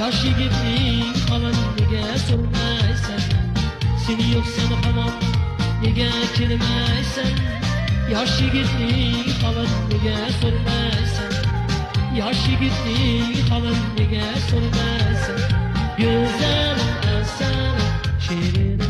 Yosh yigitning holini nega so'rmaysan? Seni yo'qsan hamon nega kelmaysan? Yosh yigitning holini nega so'rmaysan? Yosh yigitning holini nega so'rmaysan? Go'zal asal shirin